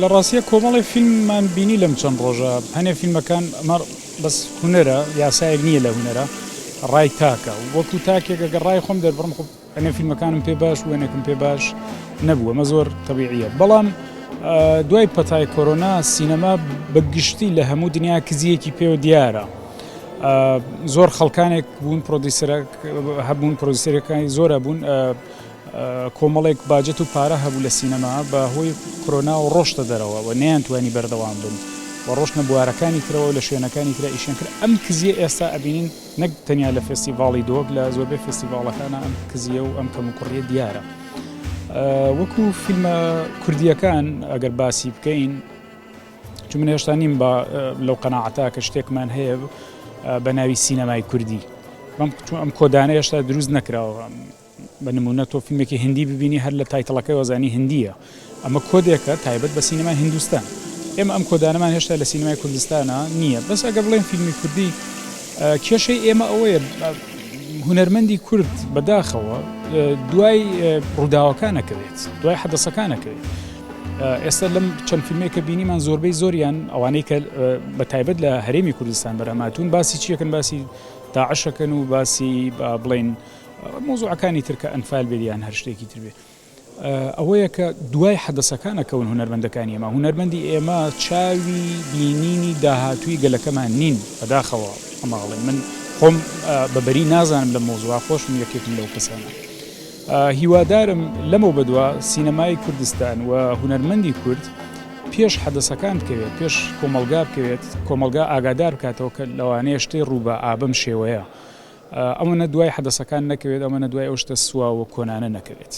لە ڕاستیە کۆمەڵی فیلممان بینی لەم چەند ڕۆژە هەنێ فیلمەکان ئەمە بەس هونەرە یاسایەک نییە لە هونەرە ڕای تاکە وەکو تاکێک ئەگەر ڕای خۆم دەربڕم هەنێ فیلمەکانم پێ باش وێنێکم پێ باش نەبووە ئەمە زۆر تەبیعیە بەڵام دوای پەتای کۆرۆنا سینەما بەگشتی لە هەموو دنیا کزیەکی پێوە دیارە زۆر خەڵکانێک بوون هەبوون پرۆدیوسەرەکانی زۆرە بوون کۆمەڵێک باجەت و پارە هەبوو لە سینەما بە هۆی کۆرۆنا و ڕۆشتە دەرەوە و نەیانتوانی بەردەوام بن و ڕۆشتە بوارەکانی ترەوە لە شوێنەکانی ترە ئیشیان کرد ئەم کزیە ئێستا ئەبینین نەک تەنیا لە فێستیڤاڵی دۆک لە زۆربەی فێستیڤاڵەکانە ئەم کزیە و ئەم کەم و کوڕیە دیارە وەکو فیلمە کوردیەکان ئەگەر باسی بکەین چون من هێشتا نیم بە لەو قەناعەتە کە شتێکمان هەیە بە ناوی سینەمای کوردی ئەم کۆدانە هێشتا دروست نەکراوە بە نمونە تۆ فیلمێکی هندی ببینی هەر لە تایتڵەکەی وەزانی هندیە ئەمە کۆدێکە تایبەت بە سینەمای هندوستان ئێمە ئەم کۆدانەمان هێشتا لە سینەمای کوردستانە نییە بەس ئەگەر بڵێن فیلمی کوردی کێشەی ئێمە ئەوەیە هونەرمەندی کورد بەداخەوە دوای ڕووداوەکانەکەوێت دوای حەدەسەکانەکەوێت ئێستا لەم چەند فیلمێکە بینیمان زۆربەی زۆریان ئەوانەی کە بە تایبەت لە هەرێمی کوردستان بەرهەماتون باسی چیەکەن باسی داعشەکەن و باسی بڵێن مۆزوعەکانی ترکە ئەنفال بێدیان هەر شتێکی تر بێ ئەوەیە کە دوای حەدەسەکانەکەون هونەرمەندەکانی ئێمە هونەرمەندی ئێمە چاوی بینینی داهاتووی گەلەکەمان نین بەداخەوە ئەماڵێن من خۆم بەبەری نازانم لە مۆزوع خۆشم یەکێکم لەو کەسانە هیوادارم لەمە بەدووە سینەمای کوردستان و هونەرمەندی کورد پێش حەدەسەکان بکەوێت پێش کۆمەلگا بکەوێت کۆمەلگا ئاگادار بکاتەوە کە لەوانەیە شتەی ڕووبە ئابەم شێوەیە ئەمەنە دوای حەدەسەکان نەکەوێت ئەمەنە دوای ئەو شتە سووا و کۆنانە نەکەوێت.